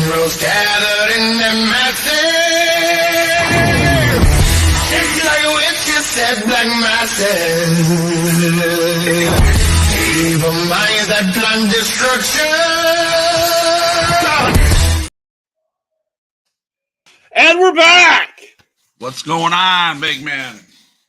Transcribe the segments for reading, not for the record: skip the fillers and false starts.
bros gathered in their masses. It's like a witch, you said, black masses. Evil minds that plan destruction. And we're back! What's going on, big man?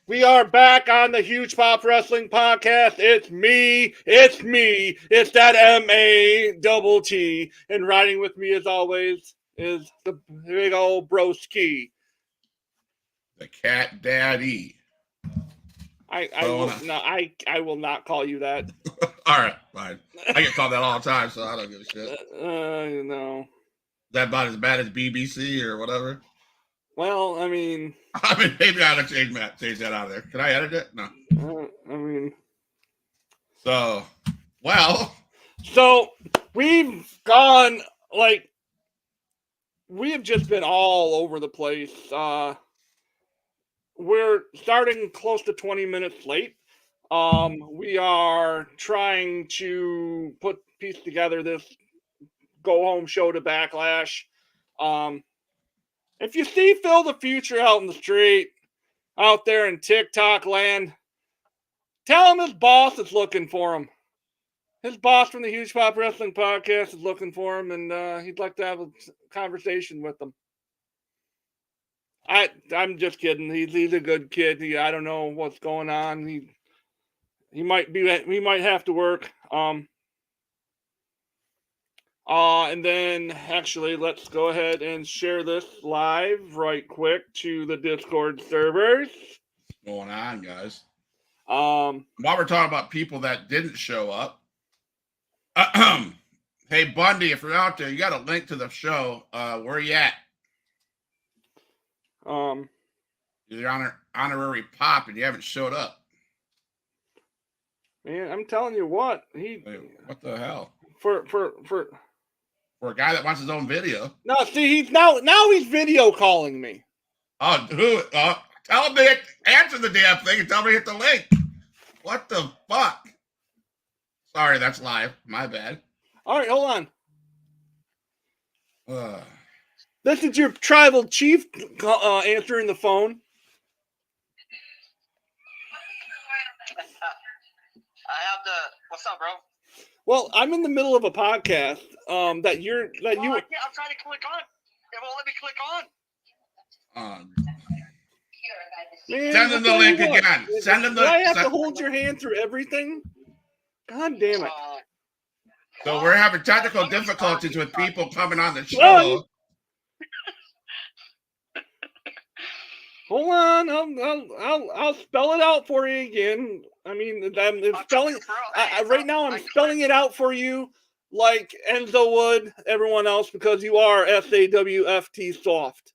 We are back on the Huge Pop Wrestling Podcast. It's me. It's that M-A-double-T. And riding with me, as always, is the big old broski. The Cat Daddy. I will not call you that. All right, fine. I get called that all the time, so I don't give a shit. No. Is that about as bad as BBC or whatever? Well, I mean, maybe I ought to change that out of there. Can I edit it? No. So we've gone, we have just been all over the place. We're starting close to 20 minutes late. We are trying to piece together this go-home show to Backlash. If you see Phil the Future out in the street, out there in TikTok land, tell him his boss is looking for him. His boss from the Huge Pop Wrestling Podcast is looking for him, and he'd like to have a conversation with him. I'm just kidding. He's a good kid. I don't know what's going on. He might have to work. And then, actually, let's go ahead and share this live right quick to the Discord servers. what's going on, guys? While we're talking about people that didn't show up, hey, Bundy, if you're out there, you got a link to the show. Where are you at? You're honorary pop, and you haven't showed up. Man, I'm telling you what. What the hell? For a guy that wants his own video. No, see, now he's video calling me. Oh, tell him to answer the damn thing and tell me to hit the link. What the fuck? Sorry, that's live. My bad. All right, hold on. This is your tribal chief answering the phone. What's up, bro? Well, I'm in the middle of a podcast. I'm trying to click on. It won't let me click on. Man, send him the link again. Send him the. Do I have to hold your hand through everything? God damn it! So we're having technical difficulties with people coming on the show. Hold on, I'll spell it out for you again. I mean, I'm spelling right now. I'm spelling it out for you, like Enzo would everyone else, because you are SAWFT soft.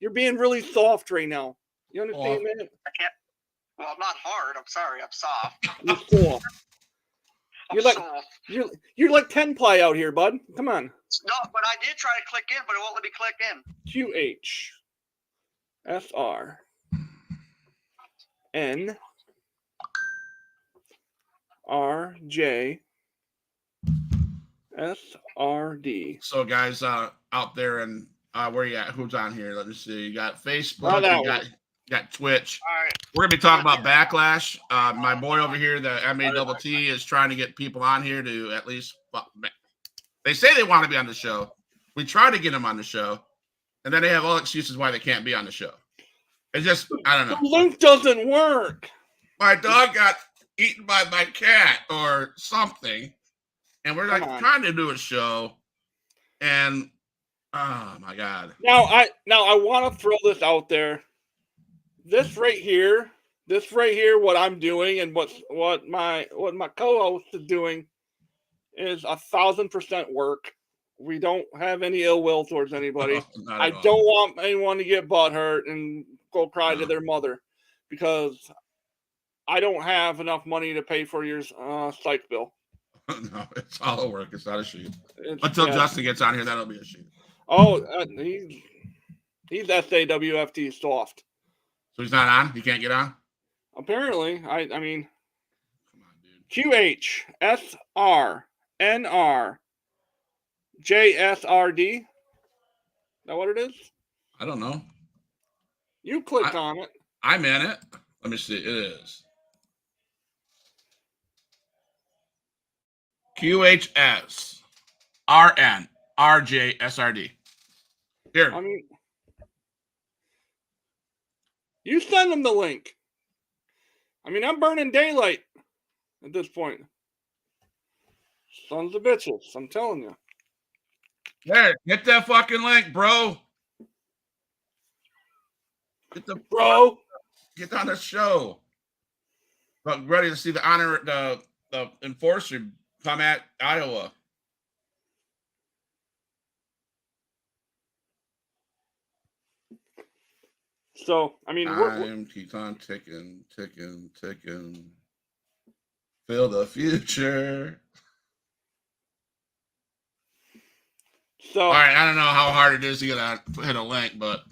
You're being really soft right now. You understand, man? I can't. Well, I'm not hard. I'm sorry. I'm soft. You're soft. You're like 10-ply out here, bud. Come on. No, but I did try to click in, but it won't let me click in. QHSRNRJSRD. So, guys, out there, and where you at? Who's on here? Let me see. You got Facebook. You got Twitch. All right. We're gonna be talking about Backlash. My boy over here, the M-A-double-T, is trying to get people on here to at least. Well, they say they want to be on the show. We try to get them on the show, and then they have all excuses why they can't be on the show. It's just, I don't know. The link doesn't work. My dog got eaten by my cat or something, and we're trying to do a show, and oh my god. Now I want to throw this out there. This right here, what I'm doing and what my co-host is doing is 1,000% work. We don't have any ill will towards anybody. I don't want anyone to get butthurt and go cry to their mother, because I don't have enough money to pay for your psych bill. No, it's all a work. It's not a shoot. Until Justin gets on here, that'll be a shoot. Oh, he's SAWFT soft. So he's not on? He can't get on? Apparently. I mean, come on, dude. QHSRNRJSRD. that what it is? I don't know. You clicked on it. I'm in it. Let me see. It is QHS RN RJSRD. Here. I mean, you send them the link. I mean, I'm burning daylight at this point. Sons of bitches, I'm telling you. There, get that fucking link, bro. Get on the show. But ready to see the enforcer come at Iowa. So, I mean, time keeps on ticking. Feel the future. So, all right, I don't know how hard it is to hit a link, but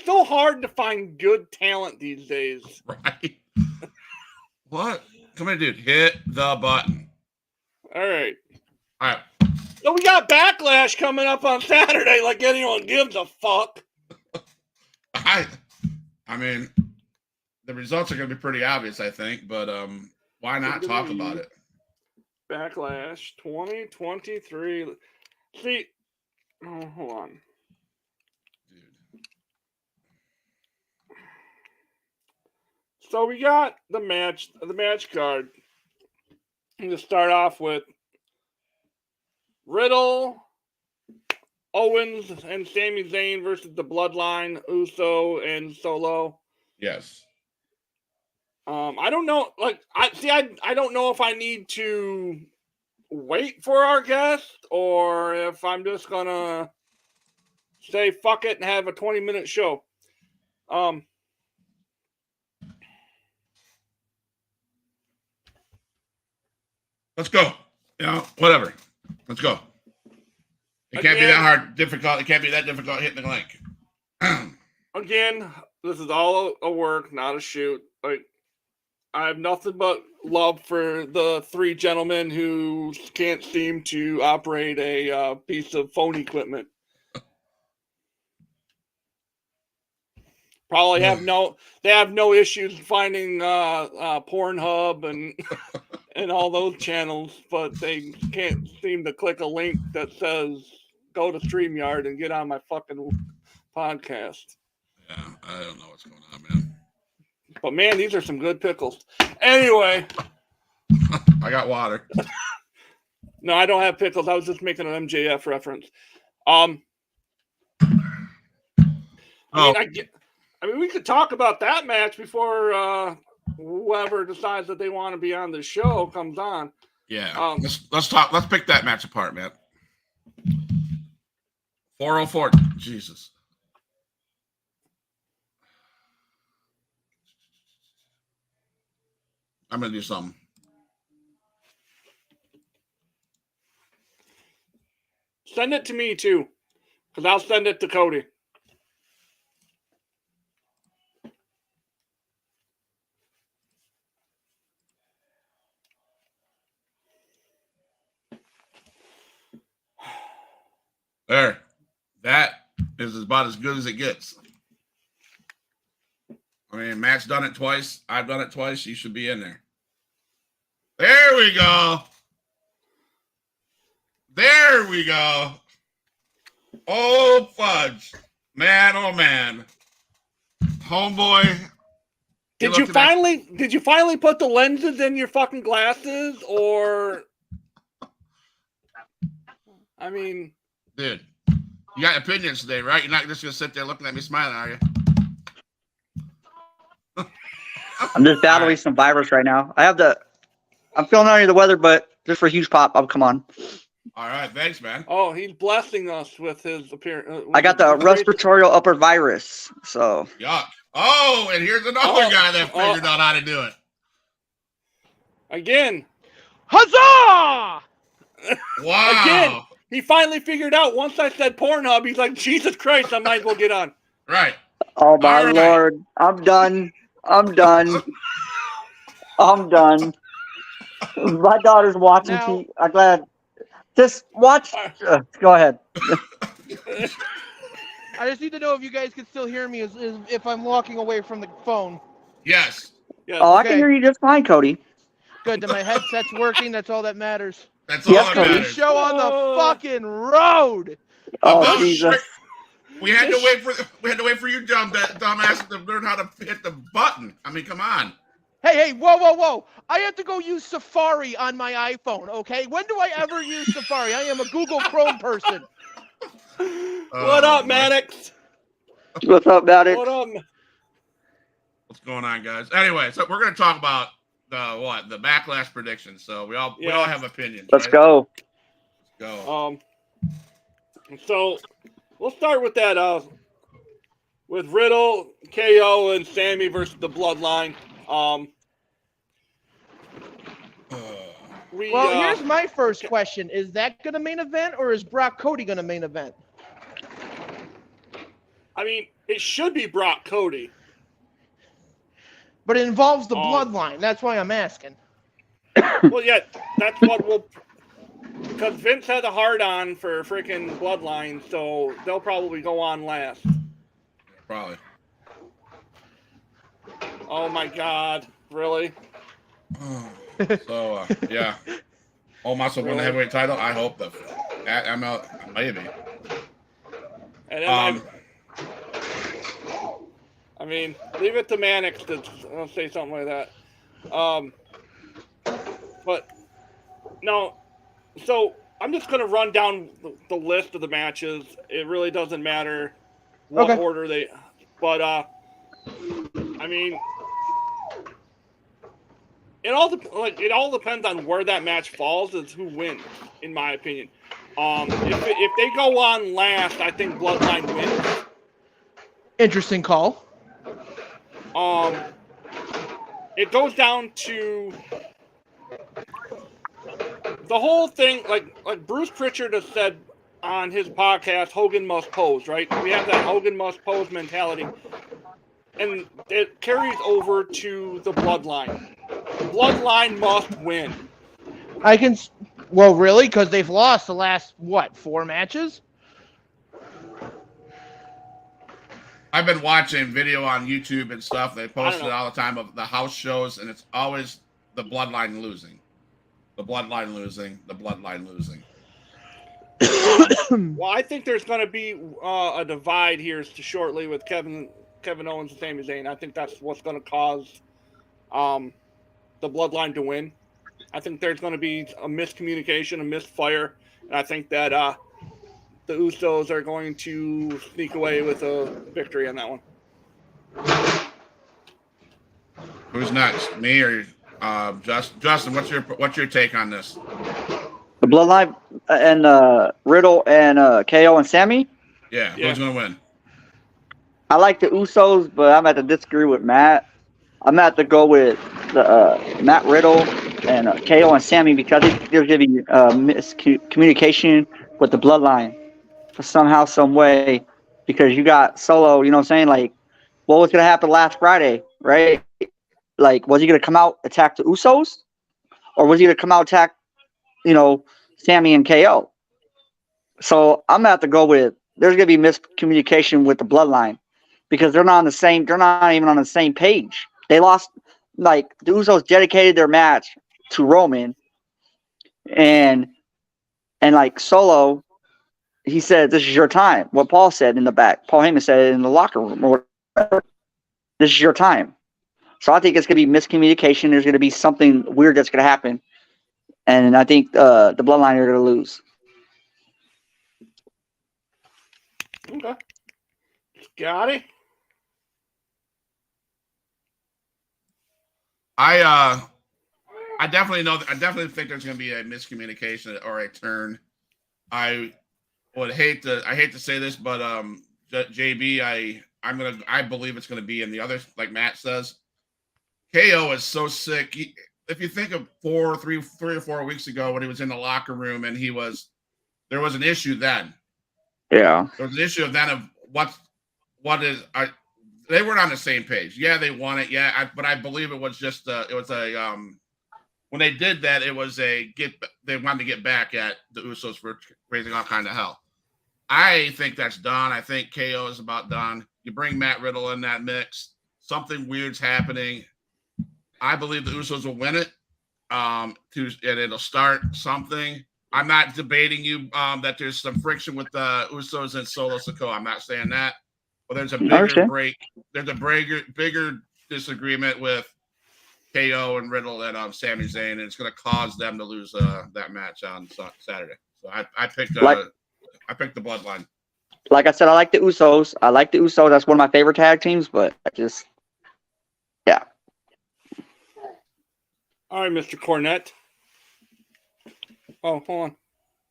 so hard to find good talent these days. Right? What? Come here, dude. Hit the button. All right. All right. So we got Backlash coming up on Saturday, like anyone gives a fuck. I mean, the results are going to be pretty obvious, I think, but why not talk about it? Backlash 2023. See, hold on. Dude. So we got the match card. I'm going to start off with Riddle, Owens, and Sami Zayn versus the Bloodline, Uso, and Solo. Yes. I don't know. Like, I don't know if I need to wait for our guest or if I'm just gonna say fuck it and have a 20-minute show. Let's go. Whatever. Let's go. It can't be that hard, difficult. It can't be that difficult hitting the link. Again, this is all a work, not a shoot. Like, I have nothing but love for the three gentlemen who can't seem to operate a piece of phone equipment. Probably have no issues finding Pornhub and all those channels, but they can't seem to click a link that says go to StreamYard and get on my fucking podcast. Yeah, I don't know what's going on, man. But man, these are some good pickles. Anyway. I got water. No, I don't have pickles. I was just making an MJF reference. I mean, we could talk about that match before whoever decides that they want to be on the show comes on. Yeah. Let's talk. Let's pick that match apart, man. 404. Jesus. I'm going to do something. Send it to me, too, because I'll send it to Cody. There. That is about as good as it gets. I mean, Matt's done it twice. I've done it twice. You should be in there. There we go. There we go. Oh, fudge. Man, oh, man. Homeboy. Did you finally put the lenses in your fucking glasses? Or, I mean. Dude, you got opinions today, right? You're not just going to sit there looking at me smiling, are you? I'm just battling some virus right now. I'm feeling under the weather, but just for a huge pop, come on. All right, thanks, man. Oh, he's blessing us with his appearance. I got the respiratory upper virus, so. Yuck. Oh, and here's another guy that figured out how to do it. Again. Huzzah! Wow. Again, he finally figured out once I said Pornhub, he's like, Jesus Christ, I might as well get on. Right. Oh, my Lord. I'm done. I'm done. I'm done. My daughter's watching Now- TV. I'm glad. Just watch. Go ahead. I just need to know if you guys can still hear me if I'm walking away from the phone. Yes. Yeah. Oh, I can Okay. hear you just fine, Cody. Good, that my headset's working. That's all that matters. That's all Yes, that Cody. This matters. show on the fucking road. Oh, About Jesus. We had to wait for you dumbass to learn how to hit the button. I mean, come on. Hey, whoa. I have to go use Safari on my iPhone, okay? When do I ever use Safari? I am a Google Chrome person. What up, Maddox? What's up, Maddox? What up? What's going on, guys? Anyway, so we're gonna talk about the Backlash predictions. So we all have opinions. Let's right? go. Let's go. So we'll start with that. With Riddle, KO, and Sammy versus the Bloodline. Here's my first question. Is that going to main event, or is Brock Cody going to main event? I mean, it should be Brock Cody. But it involves the Bloodline. That's why I'm asking. Well, yeah, that's what we'll... Because Vince had a hard-on for freaking Bloodline, so they'll probably go on last. Probably. Oh, my God. Really? So, yeah. Omos will win the heavyweight title. I hope that. I'm out. Maybe. And then I mean, leave it to Mannix to say something like that. But, no. So, I'm just going to run down the list of the matches. It really doesn't matter what order they... But, I mean... It all depends on where that match falls as who wins, in my opinion. If they go on last, I think Bloodline wins. Interesting call. It goes down to the whole thing, like Bruce Pritchard has said on his podcast, Hogan must pose, right? We have that Hogan must pose mentality. And it carries over to the Bloodline. Bloodline must win. Well, really? Because they've lost the last, 4 matches? I've been watching video on YouTube and stuff. They post it all the time of the house shows, and it's always the Bloodline losing. The Bloodline losing. The Bloodline losing. Well, I think there's going to be a divide here shortly with Kevin Owens and Sami Zayn. I think that's what's going to cause the Bloodline to win. I think there's going to be a miscommunication, a misfire, and I think that the Usos are going to sneak away with a victory on that one. Who's next? Me or Justin? What's your take on this? The Bloodline and Riddle and KO and Sammy. Yeah. Who's gonna win? I like the Usos, but I'm at to disagree with Matt. I'm at to go with the Matt Riddle and KO and Sammy because I think there's going to be miscommunication with the Bloodline for somehow, some way. Because you got Solo, you know what I'm saying? Like, what was going to happen last Friday, right? Like, was he going to come out attack the Usos, or was he going to come out attack, Sammy and KO? So I'm gonna have to go with there's going to be miscommunication with the Bloodline because they're not even on the same page. They lost, like, the Usos dedicated their match to Roman, and like Solo, he said, "This is your time." What Paul said in the back, Paul Heyman said it in the locker room or whatever. This is your time. So I think it's going to be miscommunication. There's going to be something weird that's going to happen, and I think the Bloodline are going to lose. Okay. Got it. I definitely think there's going to be a miscommunication or a turn. I hate to say this, but JB, I believe it's going to be in the other, like Matt says. KO is so sick. If you think of 3 or 4 weeks ago when he was in the locker room and there was an issue then. Yeah. There was an issue then of what is they weren't on the same page. Yeah, they won it. Yeah, but I believe it was just when they did that, it was they wanted to get back at the Usos for raising all kind of hell. I think that's done. I think KO is about done. You bring Matt Riddle in that mix. Something weird's happening. I believe the Usos will win it. And it'll start something. I'm not debating you that there's some friction with the Usos and Solo Sikoa. I'm not saying that. But there's a bigger break. There's a bigger disagreement with KO and Riddle and Sami Zayn, and it's going to cause them to lose that match on Saturday. So I picked the Bloodline. Like I said, I like the Usos. That's one of my favorite tag teams, but yeah. All right, Mr. Cornette. Oh, hold on.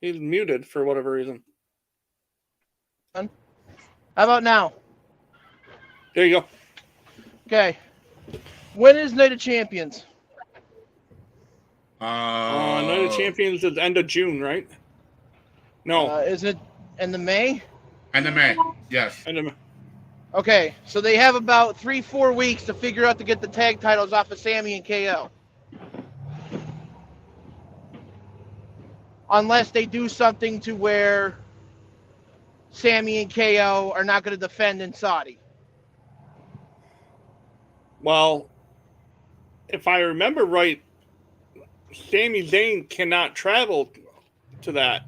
He's muted for whatever reason. How about now? There you go. Okay. When is Night of Champions? Night of Champions is end of June, right? No. Is it in the May? End of May, yes. End of May. Okay, so they have about 3-4 weeks to figure out to get the tag titles off of Sami and KO. Unless they do something to where Sami and KO are not going to defend in Saudi. Well, if I remember right, Sami Zayn cannot travel to that.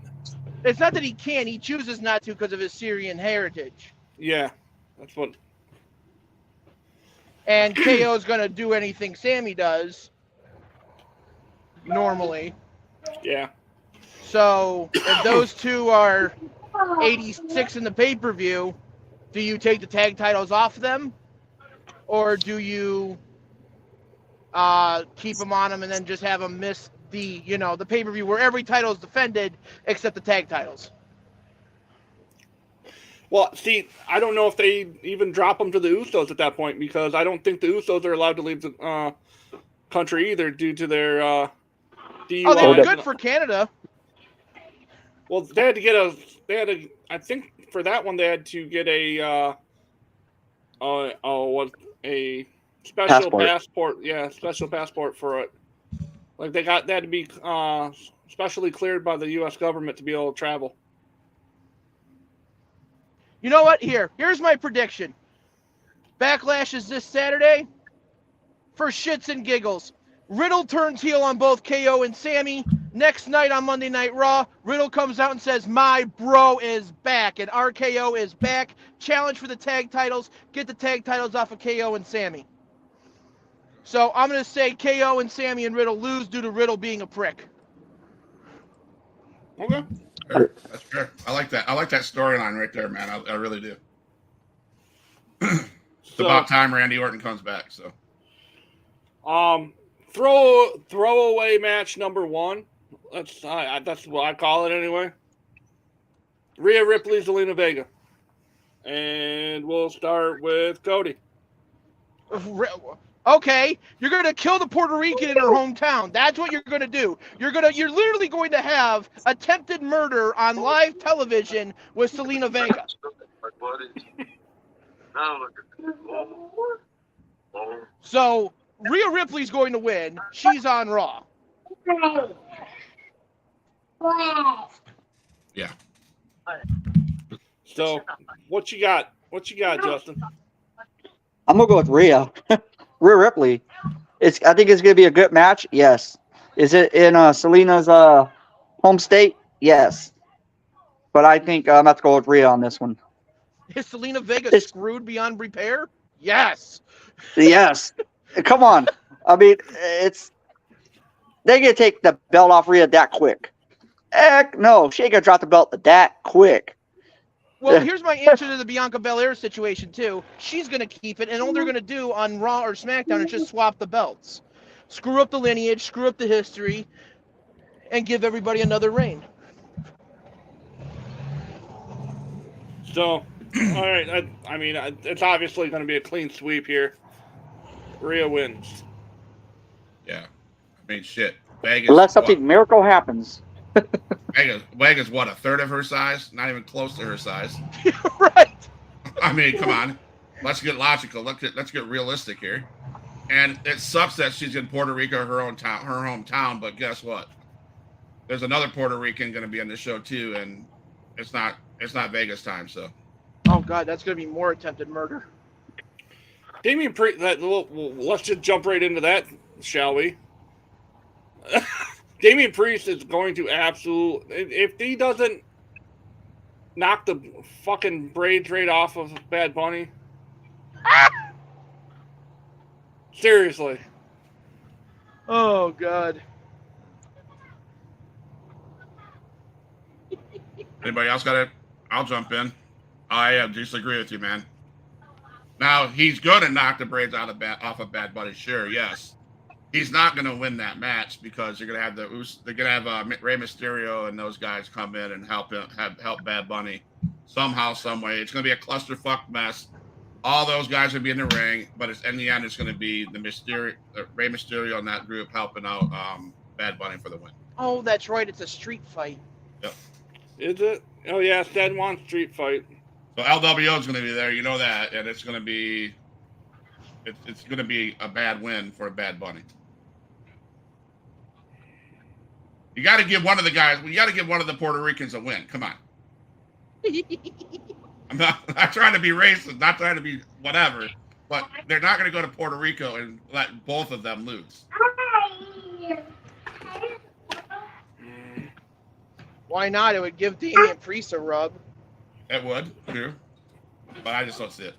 It's not that he can. He chooses not to because of his Syrian heritage. Yeah, that's what. And KO is going to do anything Sami does normally. Yeah. So if those two are 86 in the pay-per-view, do you take the tag titles off them? Or do you keep them on them and then just have them miss the pay-per-view where every title is defended except the tag titles? Well, see, I don't know if they even drop them to the Usos at that point, because I don't think the Usos are allowed to leave the country either due to their DUI. Oh, they were good for Canada. Well, I think for that one they had to get a special passport. Yeah, special passport for it. Like they had to be specially cleared by the U.S. government to be able to travel. You know what? Here's my prediction. Backlash is this Saturday. For shits and giggles, Riddle turns heel on both KO and Sami. Next night on Monday Night Raw, Riddle comes out and says, "My bro is back," and RKO is back. Challenge for the tag titles. Get the tag titles off of KO and Sami. So I'm going to say KO and Sami and Riddle lose due to Riddle being a prick. Okay. Fair. That's fair. I like that. I like that storyline right there, man. I really do. It's about time Randy Orton comes back. So, throwaway match number 1. That's what I call it anyway. Rhea Ripley, Zelina Vega, and we'll start with Cody. Okay, you're going to kill the Puerto Rican in her hometown. That's what you're going to do. You're literally going to have attempted murder on live television with Zelina Vega. So, Rhea Ripley's going to win. She's on Raw. yeah. So, what you got? What you got, Justin? I'm gonna go with Rhea. Rhea Ripley. I think it's gonna be a good match. Yes. Is it in Selena's home state? Yes. But I think I'm about to go with Rhea on this one. Is Zelina Vega screwed beyond repair? Yes. Yes. Come on. I mean, they're gonna take the belt off Rhea that quick. Heck no, she ain't gonna drop the belt that quick. Well, here's my answer to the Bianca Belair situation, too. She's going to keep it, and all they're going to do on Raw or SmackDown is just swap the belts. Screw up the lineage, screw up the history, and give everybody another reign. So, all right. I mean, it's obviously going to be a clean sweep here. Rhea wins. Yeah. I mean, shit. Vegas, unless something miracle happens. Vegas, what, a third of her size? Not even close to her size. Right. I mean, come on. let's get logical. Let's get realistic here. And it sucks that she's in Puerto Rico, her hometown. But guess what? There's another Puerto Rican going to be on the show too, and it's not Vegas time. So, Oh God, that's gonna be more attempted murder. Damian Priest. Let's just jump right into that, shall we? Damian Priest is going to if he doesn't knock the fucking braids right off of Bad Bunny. Seriously. Oh God. anybody else got it? I'll jump in. I disagree with you, man. Now he's going to knock the braids off of Bad Bunny, sure, yes. He's not going to win that match because you're going to have Rey Mysterio and those guys come in and help Bad Bunny somehow, some way. It's going to be a clusterfuck mess. All those guys will be in the ring, but in the end, it's going to be the Rey Mysterio and that group helping out Bad Bunny for the win. Oh, that's right. It's a street fight. Yep. Is it? Oh yeah, San Juan street fight. So LWO is going to be there, you know that, and it's going to be a bad win for Bad Bunny. You got to give one of the guys. You got to give one of the Puerto Ricans a win. Come on. I'm not trying to be racist, not trying to be whatever, but they're not going to go to Puerto Rico and let both of them lose. Why not? It would give Damian Priest a rub. It would, true, but I just don't see it.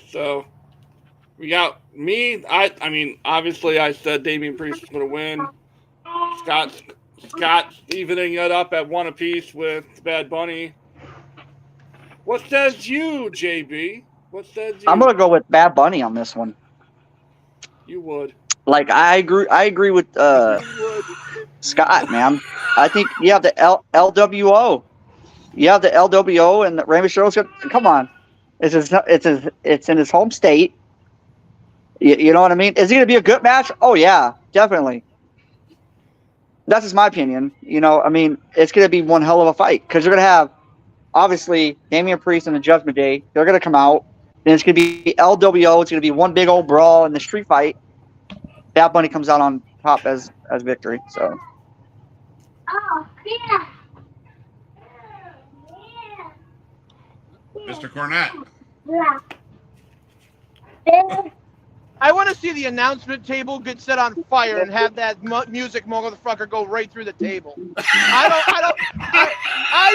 So we got me. I mean, obviously, I said Damian Priest is going to win. Scott's evening it up at one apiece with Bad Bunny. What says you, JB? What says you? I'm gonna go with Bad Bunny on this one. You would. Like I agree with Scott, man. I think you have the LWO. You have the LWO and the Rey Mysterio. Come on, it's in his home state. You know what I mean? Is it gonna be a good match? Oh yeah, definitely. That's just my opinion. You know, I mean, it's going to be one hell of a fight because you're going to have, obviously, Damian Priest and the Judgment Day. They're going to come out. Then it's going to be LWO. It's going to be one big old brawl in the street fight. Bad Bunny comes out on top as victory. So. Mr. Cornette. I want to see the announcement table get set on fire and have that music motherfucker go right through the table. I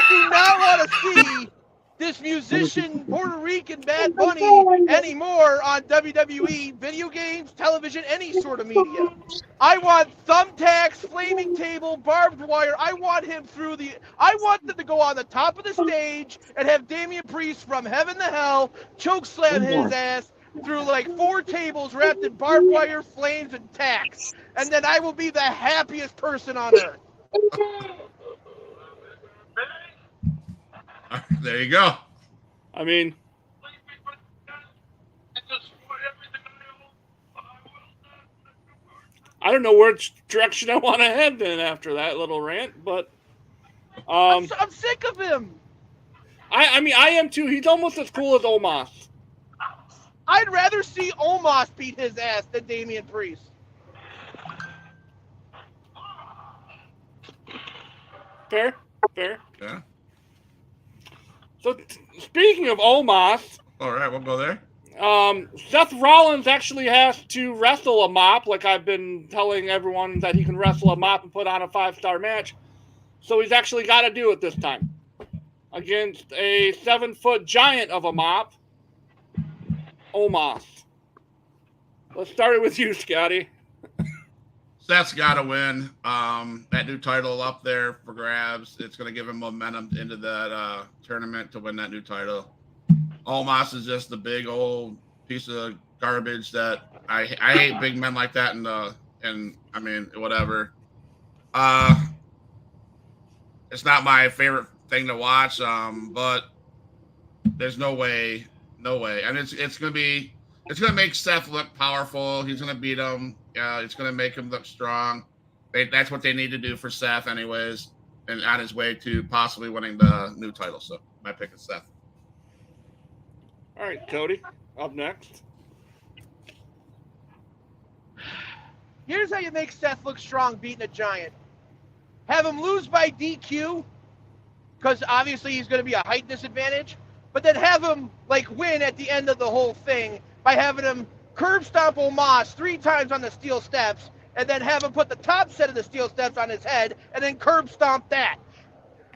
do not want to see this musician Puerto Rican Bad Bunny anymore on WWE, video games, television, any sort of media. I want thumbtacks, flaming table, barbed wire. I want them to go on the top of the stage and have Damian Priest from heaven to hell choke slam his ass through like 4 tables wrapped in barbed wire, flames, and tacks. And then I will be the happiest person on earth. There you go. I mean, I don't know which direction I want to head then after that little rant, but I'm sick of him. I mean, I am too. He's almost as cool as Omos. I'd rather see Omos beat his ass than Damian Priest. Fair. Yeah. So, speaking of Omos, All right, we'll go there. Seth Rollins actually has to wrestle a mop, like I've been telling everyone that he can wrestle a mop and put on a 5-star match. So he's actually got to do it this time against a 7-foot giant of a mop, Omos. Let's start it with you, Scotty. Seth's got to win. That new title up there for grabs. It's going to give him momentum into that tournament to win that new title. Omos is just the big old piece of garbage that I hate big men like that. And I mean, whatever. It's not my favorite thing to watch. But there's no way. And it's going to make Seth look powerful. He's going to beat him. It's going to make him look strong. That's what they need to do for Seth anyways, and on his way to possibly winning the new title. So my pick is Seth. All right, Cody, up next. Here's how you make Seth look strong beating a giant. Have him lose by DQ, because obviously he's going to be a height disadvantage, but then have him win at the end of the whole thing by having him curb stomp Omos 3 times on the steel steps, and then have him put the top set of the steel steps on his head, and then curb stomp that.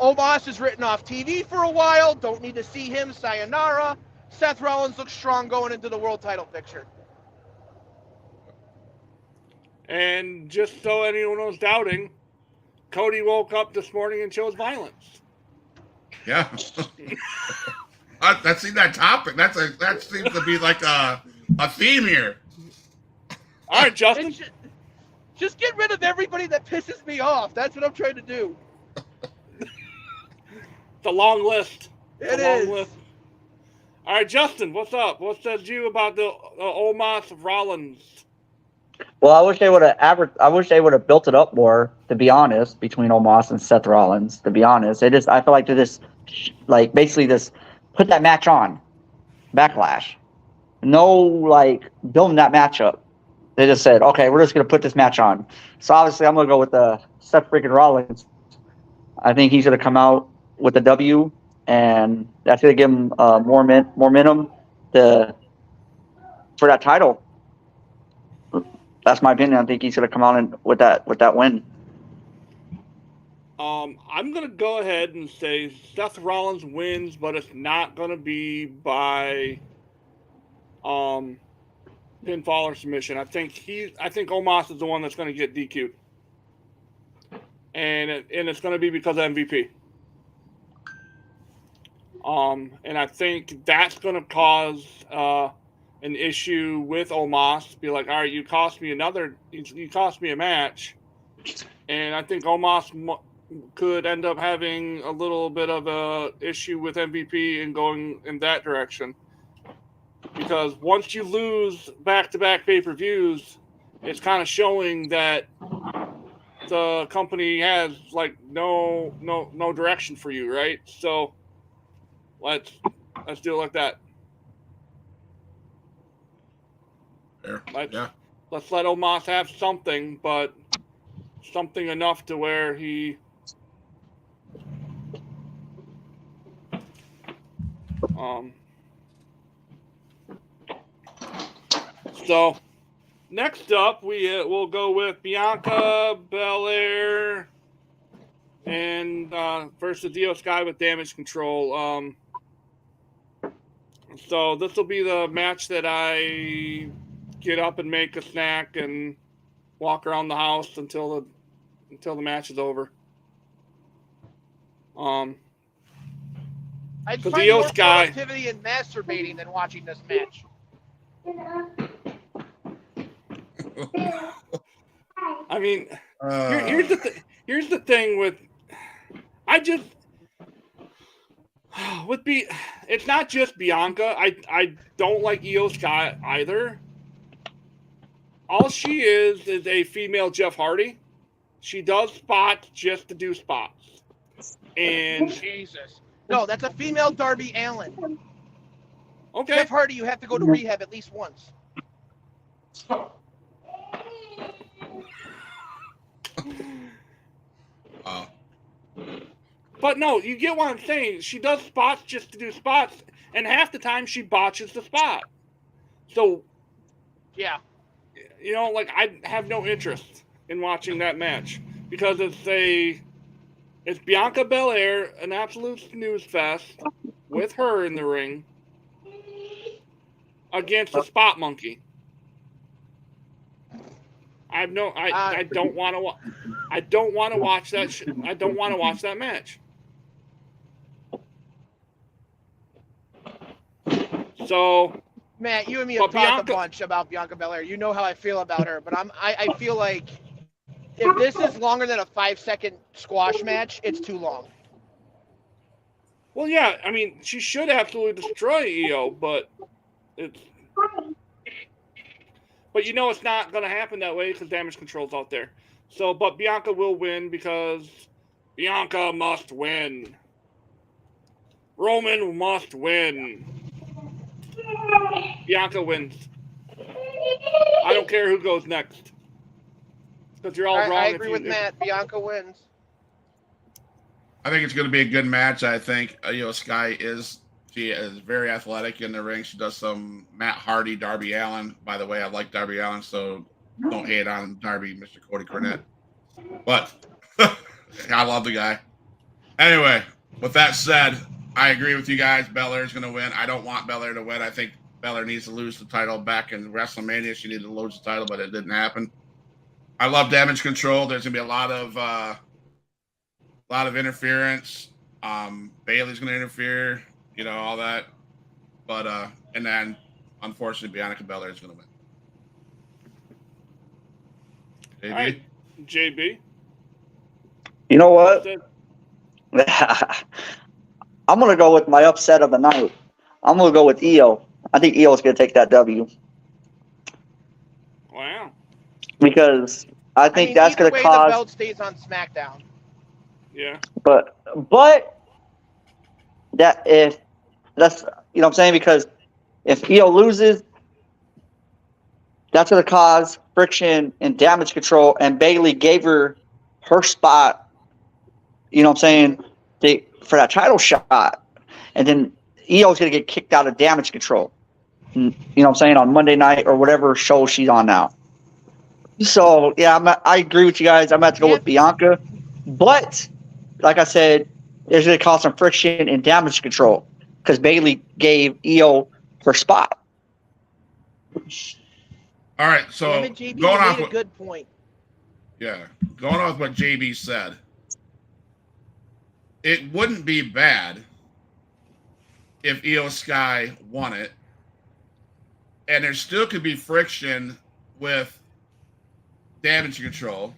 Omos is written off TV for a while. Don't need to see him. Sayonara. Seth Rollins looks strong going into the world title picture. And just so anyone was doubting, Cody woke up this morning and chose violence. Yeah. That's that topic. That seems to be like a theme here. All right, Justin. Just get rid of everybody that pisses me off. That's what I'm trying to do. It's a long list. It is. List. All right, Justin, what's up? What says you about the Omos Rollins? Well, I wish they would have built it up more, to be honest, between Omos and Seth Rollins. To be honest, I feel like they're just basically put that match on, Backlash. No, building that match up. They just said, okay, we're just gonna put this match on. So obviously, I'm gonna go with Seth freaking Rollins. I think he's gonna come out with the W, and that's gonna give him more momentum for that title. That's my opinion. I think he's going to come out with that win. I'm going to go ahead and say Seth Rollins wins, but it's not going to be by pinfall or submission. I think Omos is the one that's going to get DQ'd, and it's going to be because of MVP. And I think that's going to cause an issue with Omos. Be like, all right, you cost me a match, and I think Omos could end up having a little bit of a issue with MVP and going in that direction. Because once you lose back-to-back pay-per-views, it's kind of showing that the company has no direction for you, right? So let's do it like that. Let's let Omos have something, but something enough to where he So next up, we'll go with Bianca Belair and versus Io Sky with Damage Control. So this will be the match that I get up and make a snack and walk around the house until the match is over. I'd find more productivity in masturbating than watching this match. I mean, here's the thing with it's not just Bianca. I don't like Io Sky either. All she is a female Jeff Hardy. She does spots just to do spots. And Jesus. No, that's a female Darby Allin. Okay. Jeff Hardy, you have to go to rehab at least once. But no, you get what I'm saying. She does spots just to do spots, and half the time she botches the spot. So, yeah, I have no interest in watching that match because it's Bianca Belair, an absolute snooze fest with her in the ring against a spot monkey. I don't want to watch that. I don't want to watch that match. So, Matt, you and me have talked a bunch about Bianca Belair. You know how I feel about her, but I feel like if this is longer than a 5-second squash match, it's too long. Well, yeah, I mean, she should absolutely destroy Io, but it's not going to happen that way because Damage Control's out there. So, but Bianca will win because Bianca must win. Roman must win. Bianca wins. I don't care who goes next. Because you're all wrong. I agree with Matt. Bianca wins. I think it's going to be a good match. I think Io Sky is very athletic in the ring. She does some Matt Hardy, Darby Allin. By the way, I like Darby Allin, so don't hate on Darby, Mr. Cody Cornette. But I love the guy. Anyway, with that said, I agree with you guys. Belair's going to win. I don't want Belair to win. I think Belair needs to lose the title back in WrestleMania. She needed to lose the title, but it didn't happen. I love Damage Control. There's going to be a lot of interference. Bailey's going to interfere, all that. But and then unfortunately, Bianca Belair is going to win. JB. All right. JB. You know what? I'm going to go with my upset of the night. I'm going to go with Io. I think Io's going to take that W. Wow. Because I think that's going to cause. The belt stays on SmackDown. Yeah. But that if that's what I'm saying, because if Io loses, that's going to cause friction and Damage Control, and Bayley gave her spot. You know what I'm saying? For that title shot, and then Io's going to get kicked out of Damage Control. You know what I'm saying, on Monday night or whatever show she's on now. So yeah, I agree with you guys. I'm going to have to go with Bianca, but like I said, there's going to cause some friction and Damage Control because Bayley gave Io her spot. All right, so Damn it, JB, going you off made a good point. Yeah, going off what JB said, it wouldn't be bad if Io Sky won it, and there still could be with Damage Control.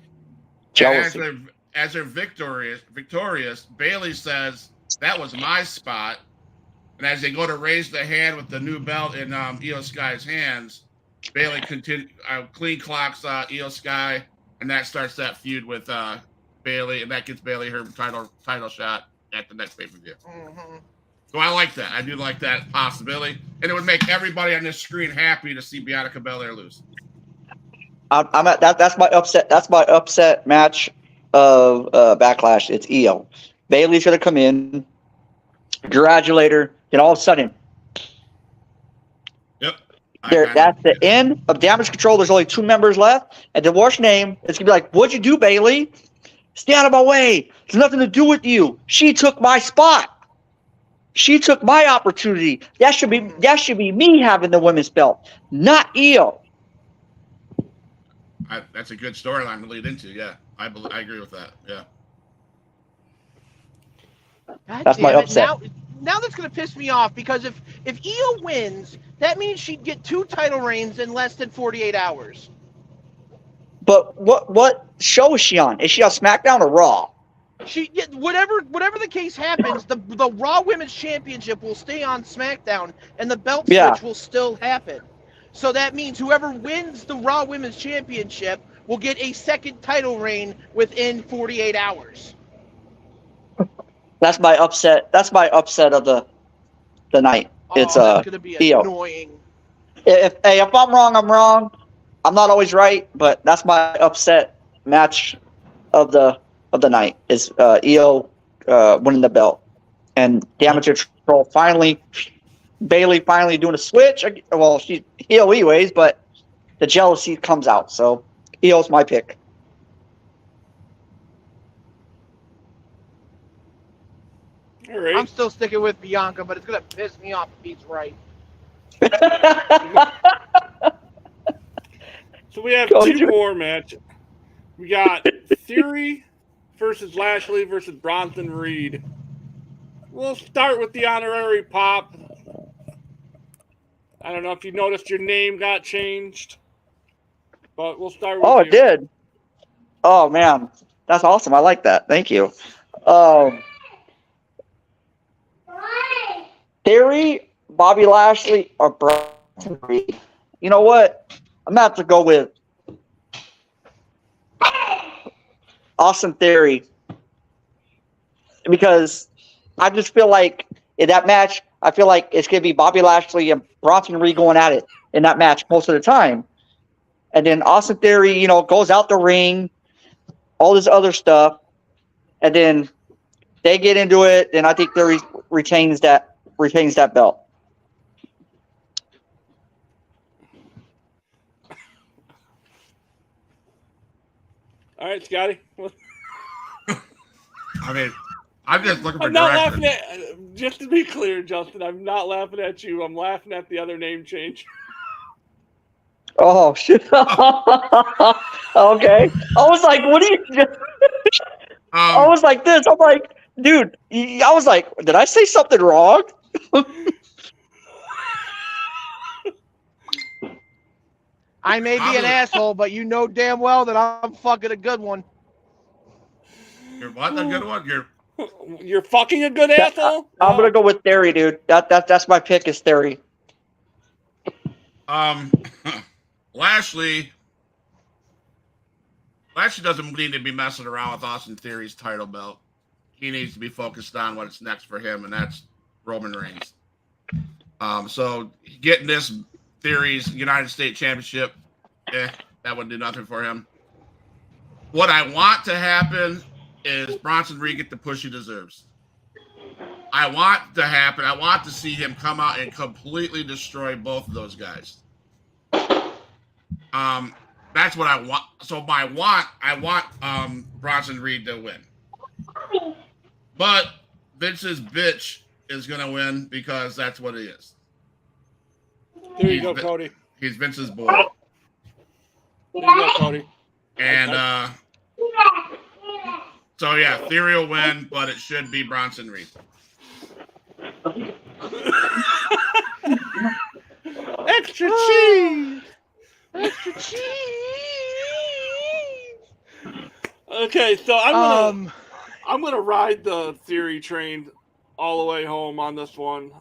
Jealousy. As they're victorious, Bayley says, that was my spot. And as they go to raise the hand with the new belt in Io Sky's hands, Bayley clean clocks Io Sky, and that starts that feud with Bayley, and that gets Bayley her title shot at the next pay-per-view. Mm-hmm. So I like that. I do like that possibility. And it would make everybody on this screen happy to see Bianca Belair lose. I'm at that. That's my upset. That's my upset match of Backlash. It's Io. Bayley's going to come in, congratulate her, and all of a sudden, Yep. That's the end of Damage Control. There's only 2 members left. And the worst name, it's going to be like, what'd you do, Bayley? Stay out of my way. It's nothing to do with you. She took my spot. She took my opportunity. That should be me having the women's belt, not Io. That's a good storyline to lead into. Yeah, I agree with that. Yeah. God That's my upset. Now that's going to piss me off, because if Io wins, that means she'd get 2 title reigns in less than 48 hours. But what show is she on? Is she on SmackDown or Raw? Whatever the case happens, the Raw Women's Championship will stay on SmackDown, and the belt switch will still happen. So that means whoever wins the Raw Women's Championship will get a second title reign within 48 hours. That's my upset. That's my upset of the night. It's that's gonna be Io. Annoying. If I'm wrong, I'm wrong. I'm not always right, but that's my upset match of the night. Is Io winning the belt, and Damage Control Bayley finally doing a switch. Well, she's Io anyways, but the jealousy comes out. So Io's my pick. All right. I'm still sticking with Bianca, but it's gonna piss me off if he's right. So we have 2 more matches. We got Theory versus Lashley versus Bronson Reed. We'll start with the honorary pop. I don't know if you noticed your name got changed, but we'll start with you. It did. Oh, man. That's awesome. I like that. Thank you. Theory, Bobby Lashley, or Bronson Reed? You know what? I'm going to have to go with Austin Theory, because I just feel like in that match, I feel like it's going to be Bobby Lashley and Bronson Reed going at it in that match most of the time. And then Austin Theory, you know, goes out the ring, all this other stuff, and then they get into it, and I think Theory retains that belt. All right, Scotty. I mean, I'm just looking for I'm not direction. laughing at. Just to be clear, Justin, I'm not laughing at you. I'm laughing at the other name change. Oh shit! Okay, I was like, "What are you?" I was like this. I'm like, dude. I was like, did I say something wrong? I may be an asshole, but you know damn well that I'm fucking a good one. You're what? A good one? You're fucking a good asshole? I'm gonna go with Theory, dude. That's my pick is Theory. Lashley doesn't need to be messing around with Austin Theory's title belt. He needs to be focused on what's next for him, and that's Roman Reigns. So getting this Theory's United States Championship, that would do nothing for him. What I want to happen is Bronson Reed get the push he deserves. I want to happen. I want to see him come out and completely destroy both of those guys. That's what I want. So I want Bronson Reed to win. But Vince's bitch is gonna win because that's what he is. There you go, Cody. He's Vince's boy. There you go, Cody. And so yeah, Theory will win, but it should be Bronson Reed. Extra cheese. Extra cheese. Okay, so I'm gonna ride the Theory train all the way home on this one.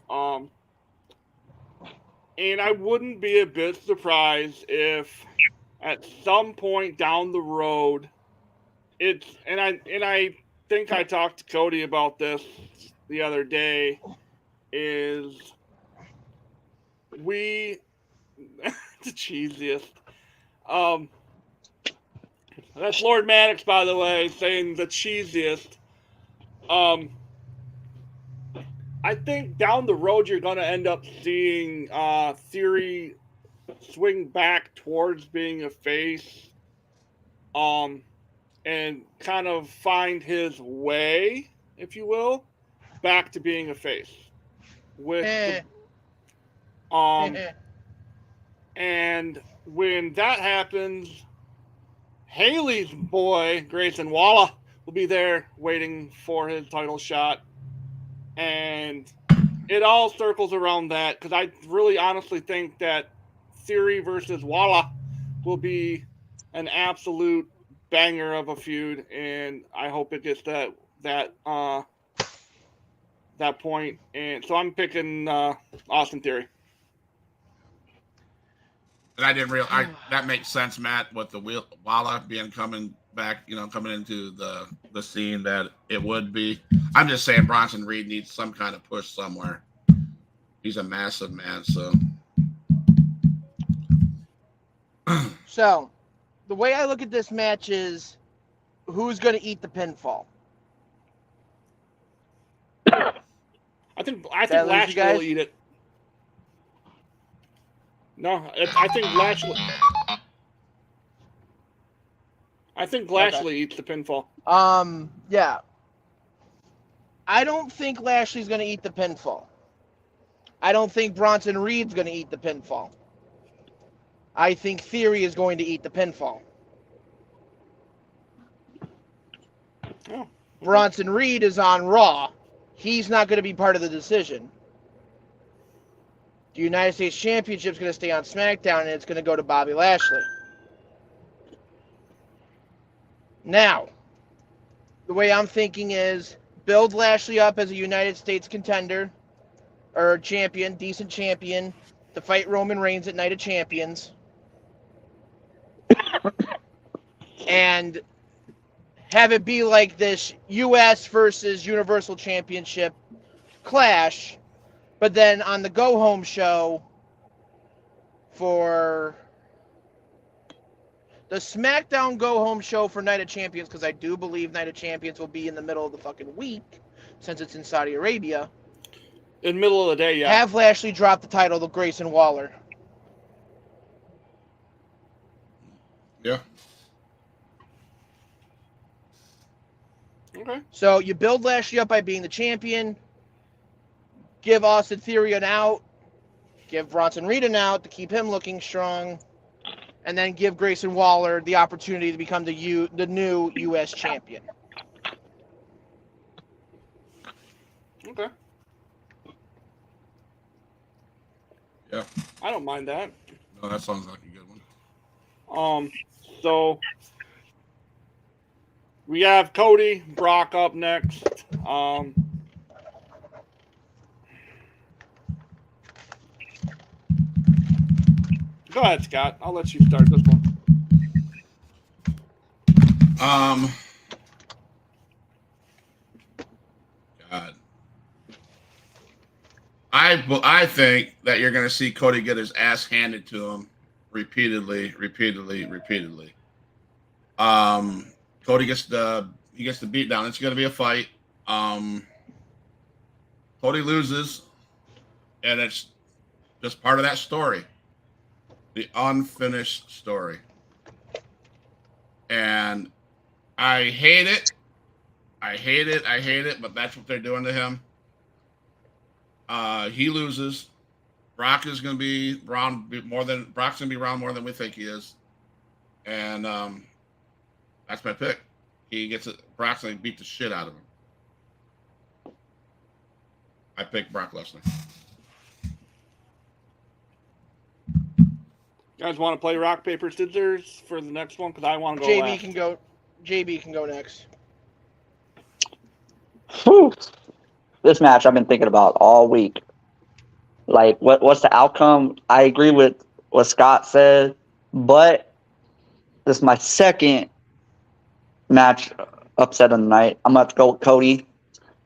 And I wouldn't be a bit surprised if at some point down the road I think I talked to Cody about this the other day, is the cheesiest. That's Lord Maddox, by the way, saying the cheesiest. I think down the road you're going to end up seeing Theory swing back towards being a face, and kind of find his way, if you will, back to being a face. And when that happens, Haley's boy, Grayson Waller, will be there waiting for his title shot. And it all circles around that, because I really honestly think that Theory versus Waller will be an absolute banger of a feud, and I hope it gets that point. And so I'm picking Austin Theory. And I didn't realize that makes sense, Matt, with the Waller coming into the scene, that it would be. I'm just saying Bronson Reed needs some kind of push somewhere. He's a massive man, so. So, the way I look at this match is who's going to eat the pinfall. I think Lashley will eat it. No, I think Lashley eats the pinfall. Yeah. I don't think Lashley's going to eat the pinfall. I don't think Bronson Reed's going to eat the pinfall. I think Theory is going to eat the pinfall. Oh. Bronson Reed is on Raw. He's not going to be part of the decision. The United States Championship is going to stay on SmackDown, and it's going to go to Bobby Lashley. Now, the way I'm thinking is build Lashley up as a United States contender or champion, decent champion, to fight Roman Reigns at Night of Champions. And have it be like this U.S. versus Universal Championship Clash, but then on the Go Home show for the SmackDown Go Home show for Night of Champions, because I do believe Night of Champions will be in the middle of the fucking week since it's in Saudi Arabia. In the middle of the day, yeah. Have Lashley drop the title to Grayson Waller. Yeah. Okay. So you build Lashley up by being the champion. Give Austin Theory an out. Give Bronson Reed an out to keep him looking strong. And then give Grayson Waller the opportunity to become the new U.S. champion. Okay. Yeah. I don't mind that. No, that sounds like a good one. So we have Cody, Brock up next. Go ahead, Scott. I'll let you start this one. God. I think that you're going to see Cody get his ass handed to him repeatedly. Cody gets the beat down. It's going to be a fight. Cody loses, and it's just part of that story, the unfinished story. And I hate it. But that's what they're doing to him. He loses. Brock is going to be around more than we think he is, and that's my pick. He gets it. Brock's going to beat the shit out of him. I pick Brock Lesnar. You guys want to play rock, paper, scissors for the next one? Because I want to go JB last. JB can go next. Whew. This match I've been thinking about all week. Like, what's the outcome? I agree with what Scott said, but this is my second match upset of the night. I'm going to have to go with Cody.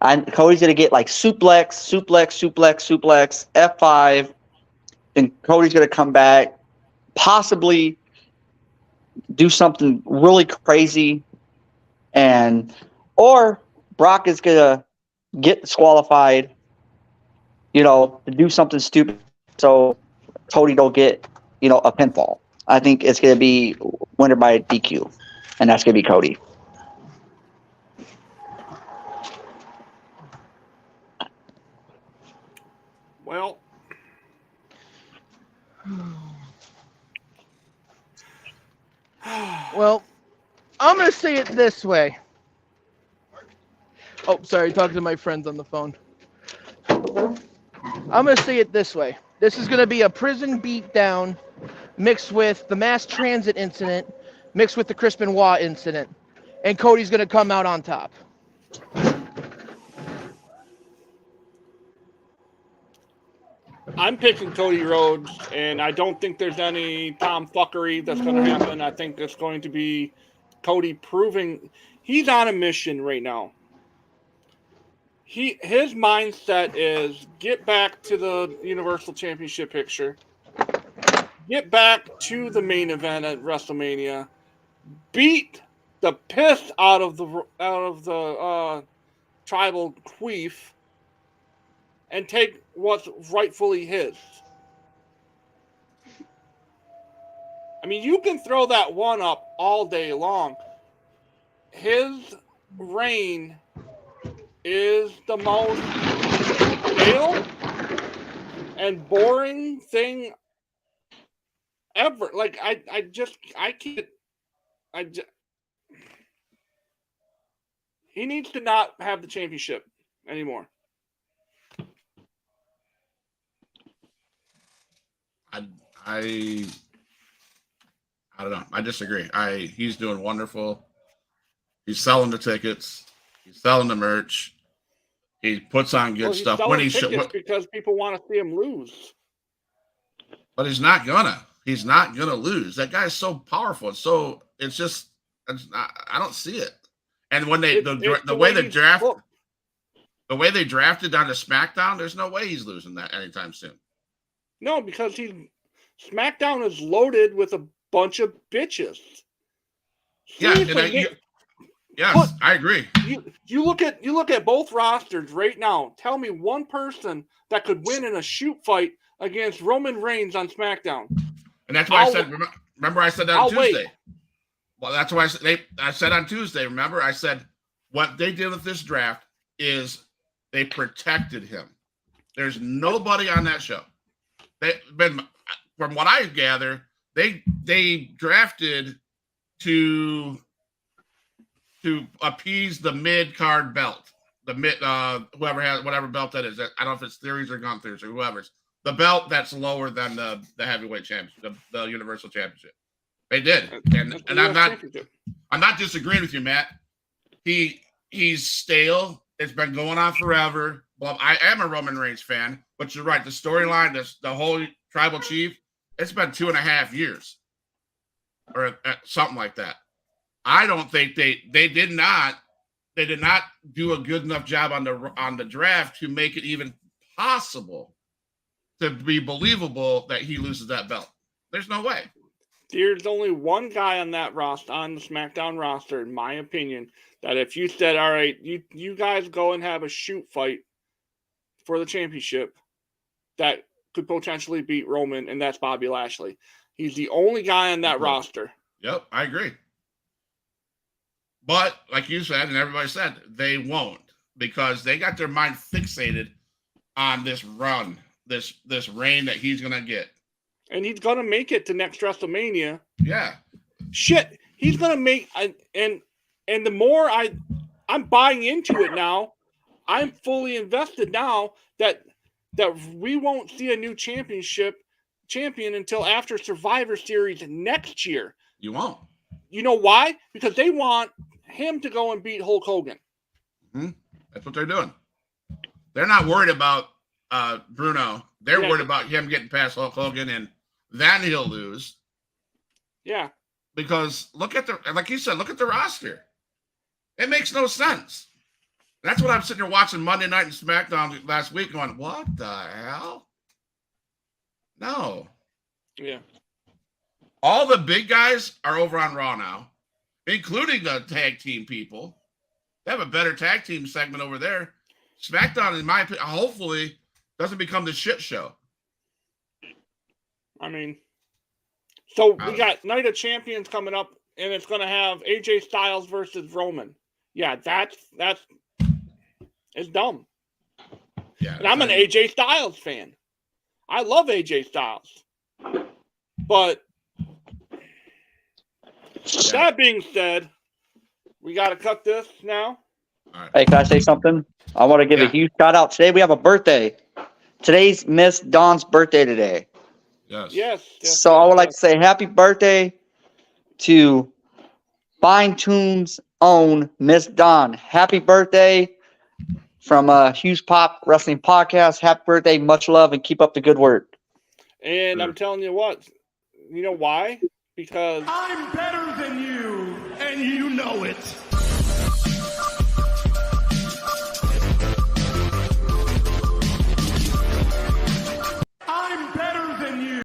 Cody's going to get like suplex, F5. Then Cody's going to come back, possibly do something really crazy, or Brock is going to get disqualified, to do something stupid so Cody don't get, a pinfall. I think it's going to be winner by DQ, and that's going to be Cody. Well, I'm going to say it this way. Oh, sorry, talking to my friends on the phone. I'm going to say it this way. This is going to be a prison beatdown mixed with the mass transit incident, mixed with the Chris Benoit incident. And Cody's going to come out on top. I'm picking Cody Rhodes, and I don't think there's any tomfuckery that's going to happen. I think it's going to be Cody proving he's on a mission right now. His mindset is get back to the Universal Championship picture, get back to the main event at WrestleMania, beat the piss out of the tribal queef, and take what's rightfully his. I mean, you can throw that one up all day long. His reign is the most stale and boring thing ever. Like, I can't. He needs to not have the championship anymore. I don't know. I disagree. He's doing wonderful. He's selling the tickets. He's selling the merch. He puts on good stuff when he because people want to see him lose. But he's not gonna. He's not gonna lose. That guy's so powerful. I don't see it. And when the way the the way they drafted down to SmackDown, there's no way he's losing that anytime soon. No, because SmackDown is loaded with a bunch of bitches. Seriously, yes, I agree. You look at both rosters right now. Tell me one person that could win in a shoot fight against Roman Reigns on SmackDown. And that's why I said. Remember, I said that on Tuesday. Wait. Well, that's why I said on Tuesday. Remember, I said what they did with this draft is they protected him. There's nobody on that show. From what I gather, they drafted to appease the mid-card belt, whatever belt that is. I don't know if it's Theories or Gunther's or whoever's. The belt that's lower than the heavyweight championship, the Universal Championship. They did, and I'm not disagreeing with you, Matt. He's stale. It's been going on forever. Well, I am a Roman Reigns fan, but you're right. The storyline, the whole tribal chief, it's been 2.5 years, or something like that. I don't think they did not do a good enough job on the draft to make it even possible to be believable that he loses that belt. There's no way. There's only one guy on that roster, on the SmackDown roster, in my opinion, that if you said, all right, you guys go and have a shoot fight for the championship, that could potentially beat Roman, and that's Bobby Lashley. He's the only guy on that roster. Yep, I agree. But like you said, and everybody said, they won't, because they got their mind fixated on this run, this reign that he's going to get. And he's going to make it to next WrestleMania. Yeah. Shit, he's going to make and the more I'm buying into it now, I'm fully invested now that we won't see a new champion until after Survivor Series next year. You won't. You know why? Because they want him to go and beat Hulk Hogan. Mm-hmm. That's what they're doing. They're not worried about Bruno. They're worried about him getting past Hulk Hogan, and then he'll lose. Yeah. Because like you said, look at the roster. It makes no sense. That's what I'm sitting here watching Monday Night and SmackDown last week going, what the hell? No. Yeah. All the big guys are over on Raw now, including the tag team people. They have a better tag team segment over there. SmackDown, in my opinion, hopefully doesn't become the shit show. I mean, so we got Night of Champions coming up, and it's going to have AJ Styles versus Roman. Yeah, that's it's dumb. Yeah, and I'm an AJ Styles fan. I love AJ Styles. But that being said, we got to cut this now. All right. Hey, can I say something? I want to give a huge shout out. Today we have a birthday. Today's Miss Dawn's birthday today. Yes. So I would like to say happy birthday to Fine Tune's own Miss Dawn. Happy birthday from Hughes Pop Wrestling Podcast. Happy birthday, much love, and keep up the good work. And I'm telling you what, you know why? Because I'm better than you, and you know it.